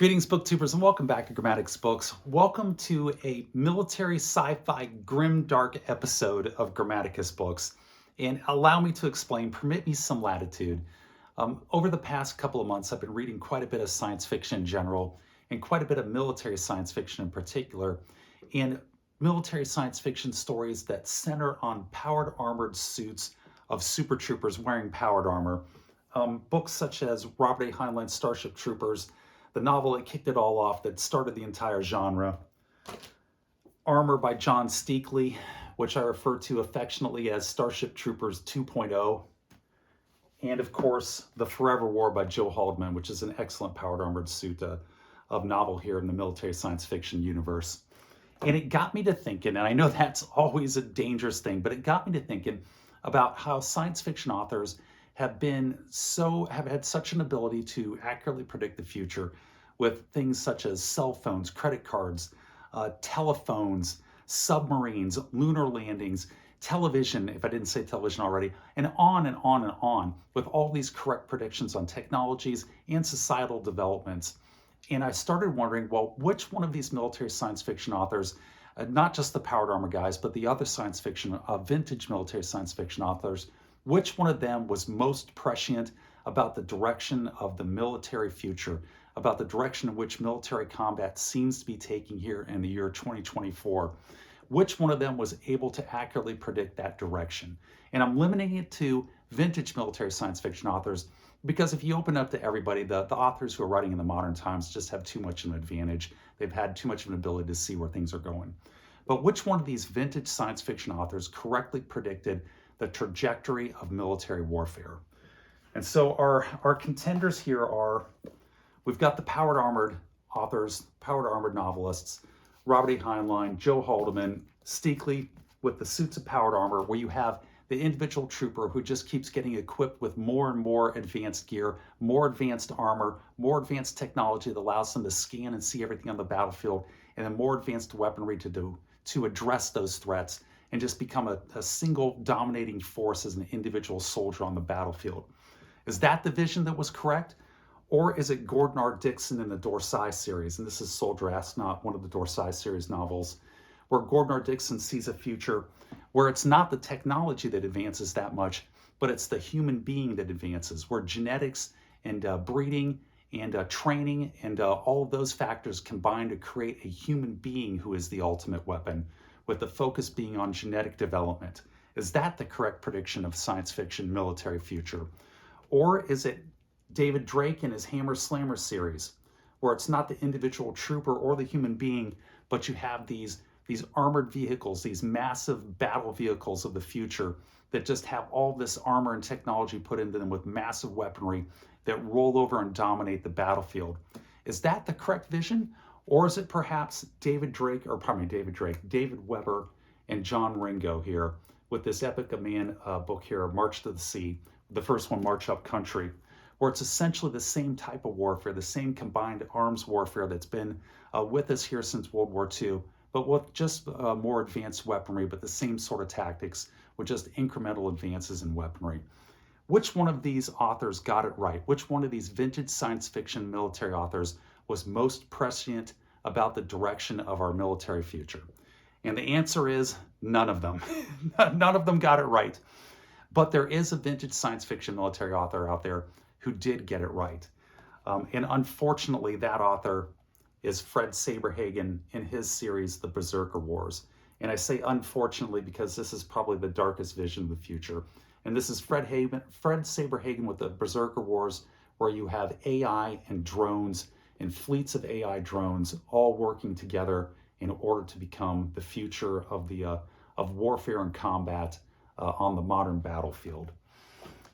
Greetings, booktubers, and welcome back to Grammatics Books. Welcome to a military sci-fi grimdark episode of Grammaticus Books. And allow me to explain, permit me some latitude. Over the past couple of months, I've been reading quite a bit of science fiction in general, and quite a bit of military science fiction in particular, and military science fiction stories that center on powered armored suits of super troopers wearing powered armor. Books such as Robert A. Heinlein's Starship Troopers, the novel that kicked it all off, that started the entire genre. Armor by John Steakley, which I refer to affectionately as Starship Troopers 2.0. And of course, The Forever War by Joe Haldeman, which is an excellent powered armored suit of novel here in the military science fiction universe. And it got me to thinking, and I know that's always a dangerous thing, but it got me to thinking about how science fiction authors have had such an ability to accurately predict the future with things such as cell phones, credit cards, telephones, submarines, lunar landings, television, if I didn't say television already, and on and on and on, with all these correct predictions on technologies and societal developments. And I started wondering, well, which one of these military science fiction authors, not just the powered armor guys, but the other science fiction, vintage military science fiction authors, which one of them was most prescient about the direction of the military future, about the direction in which military combat seems to be taking here in the year 2024? Which one of them was able to accurately predict that direction? And I'm limiting it to vintage military science fiction authors because if you open up to everybody, the authors who are writing in the modern times just have too much of an advantage. They've had too much of an ability to see where things are going. But which one of these vintage science fiction authors correctly predicted the trajectory of military warfare? And so our contenders here are, we've got the powered armored authors, powered armored novelists, Robert A. Heinlein, Joe Haldeman, Steakley, with the suits of powered armor, where you have the individual trooper who just keeps getting equipped with more and more advanced gear, more advanced armor, more advanced technology that allows them to scan and see everything on the battlefield, and then more advanced weaponry to address those threats and just become a single dominating force as an individual soldier on the battlefield. Is that the vision that was correct? Or is it Gordon R. Dickson in the Dorsai series? And this is Soldier Astronaut, one of the Dorsai series novels, where Gordon R. Dickson sees a future where it's not the technology that advances that much, but it's the human being that advances, where genetics and breeding and training and all of those factors combine to create a human being who is the ultimate weapon, with the focus being on genetic development. Is that the correct prediction of science fiction military future? Or is it David Drake in his Hammer Slammer series, where it's not the individual trooper or the human being, but you have these armored vehicles, these massive battle vehicles of the future that just have all this armor and technology put into them with massive weaponry that roll over and dominate the battlefield? Is that the correct vision? Or is it perhaps David Weber and John Ringo here with this Epic of Man book here, March to the Sea, the first one, March Up Country, where it's essentially the same type of warfare, the same combined arms warfare that's been with us here since World War II, but with just more advanced weaponry, but the same sort of tactics with just incremental advances in weaponry. Which one of these authors got it right? Which one of these vintage science fiction military authors was most prescient about the direction of our military future? And the answer is none of them. None of them got it right. But there is a vintage science fiction military author out there who did get it right. And unfortunately, that author is Fred Saberhagen in his series, The Berserker Wars. And I say unfortunately because this is probably the darkest vision of the future. And this is Fred Saberhagen with The Berserker Wars, where you have AI and drones and fleets of AI drones all working together in order to become the future of warfare and combat on the modern battlefield.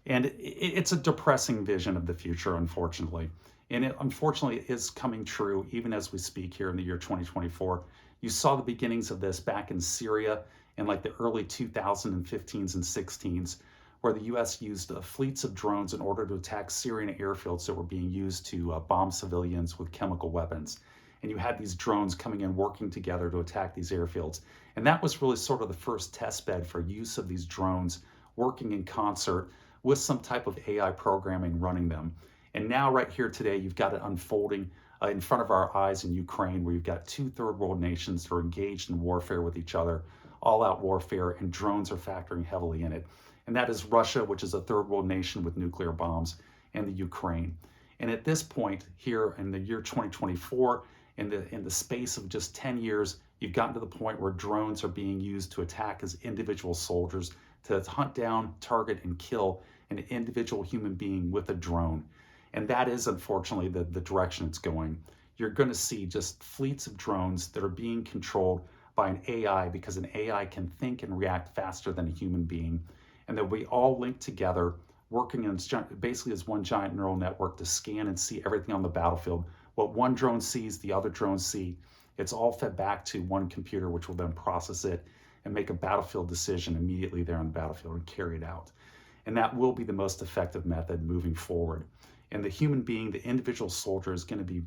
And it's a depressing vision of the future, unfortunately. And it unfortunately is coming true even as we speak here in the year 2024. You saw the beginnings of this back in Syria in like the early 2015s and 16s, where the US used fleets of drones in order to attack Syrian airfields that were being used to bomb civilians with chemical weapons. And you had these drones coming in working together to attack these airfields. And that was really sort of the first test bed for use of these drones working in concert with some type of AI programming running them. And now right here today, you've got it unfolding in front of our eyes in Ukraine, where you've got two third world nations that are engaged in warfare with each other, all out warfare, and drones are factoring heavily in it. And that is Russia, which is a third world nation with nuclear bombs, and the Ukraine. And at this point here in the year 2024, in the space of just 10 years, you've gotten to the point where drones are being used to attack as individual soldiers, to hunt down, target, and kill an individual human being with a drone. And that is, unfortunately, the direction it's going. You're going to see just fleets of drones that are being controlled by an AI, because an AI can think and react faster than a human being. And that we all link together, working in basically as one giant neural network to scan and see everything on the battlefield. What one drone sees, the other drones see. It's all fed back to one computer, which will then process it and make a battlefield decision immediately there on the battlefield and carry it out. And that will be the most effective method moving forward. And the human being, the individual soldier, is going to be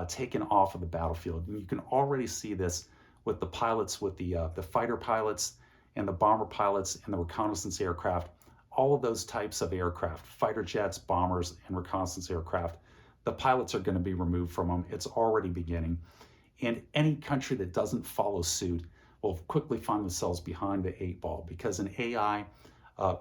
taken off of the battlefield. And you can already see this with the pilots, with the fighter pilots and the bomber pilots and the reconnaissance aircraft. All of those types of aircraft, fighter jets, bombers, and reconnaissance aircraft, the pilots are going to be removed from them. It's already beginning. And any country that doesn't follow suit will quickly find themselves behind the 8 ball, because an AI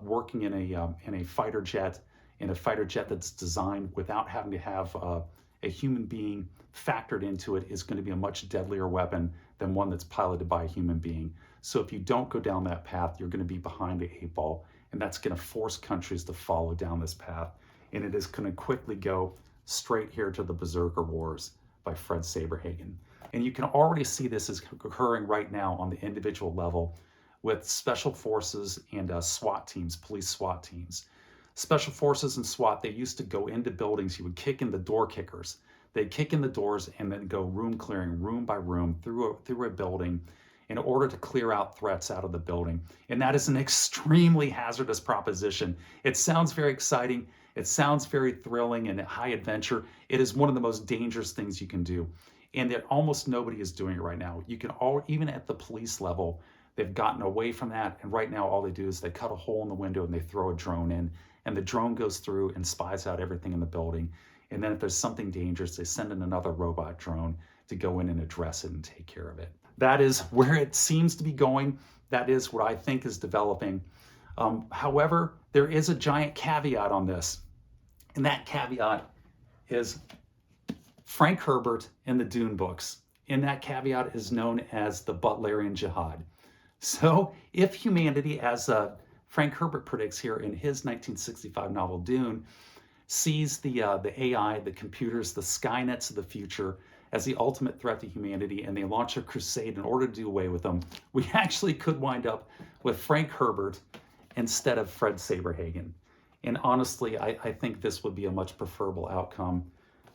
working in a fighter jet, that's designed without having to have a human being factored into it, is going to be a much deadlier weapon than one that's piloted by a human being. So if you don't go down that path, you're going to be behind the 8 ball, and that's going to force countries to follow down this path. And it is going to quickly go straight here to the Berserker Wars by Fred Saberhagen. And you can already see this is occurring right now on the individual level with special forces and SWAT teams, police SWAT teams. Special forces and SWAT, they used to go into buildings. You would kick in the door kickers. They'd kick in the doors and then go room clearing, room by room, through a building in order to clear out threats out of the building. And that is an extremely hazardous proposition. It sounds very exciting. It sounds very thrilling and high adventure. It is one of the most dangerous things you can do. And that almost nobody is doing it right now. You can even at the police level, they've gotten away from that. And right now, all they do is they cut a hole in the window and they throw a drone in. And the drone goes through and spies out everything in the building. And then if there's something dangerous, they send in another robot drone to go in and address it and take care of it. That is where it seems to be going. That is what I think is developing. However, there is a giant caveat on this. And that caveat is Frank Herbert in the Dune books. And that caveat is known as the Butlerian Jihad. So if humanity, as Frank Herbert predicts here in his 1965 novel Dune, sees the AI, the computers, the Skynets of the future as the ultimate threat to humanity, and they launch a crusade in order to do away with them, we actually could wind up with Frank Herbert instead of Fred Saberhagen. And honestly, I think this would be a much preferable outcome,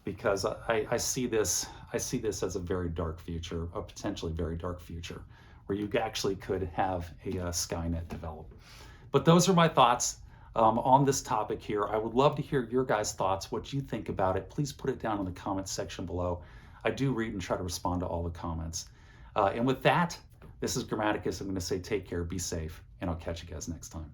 because I see this as a very dark future, a potentially very dark future, where you actually could have a Skynet develop. But those are my thoughts on this topic here. I would love to hear your guys' thoughts, what you think about it. Please put it down in the comments section below. I do read and try to respond to all the comments. And with that, this is Grammaticus. I'm going to say take care, be safe, and I'll catch you guys next time.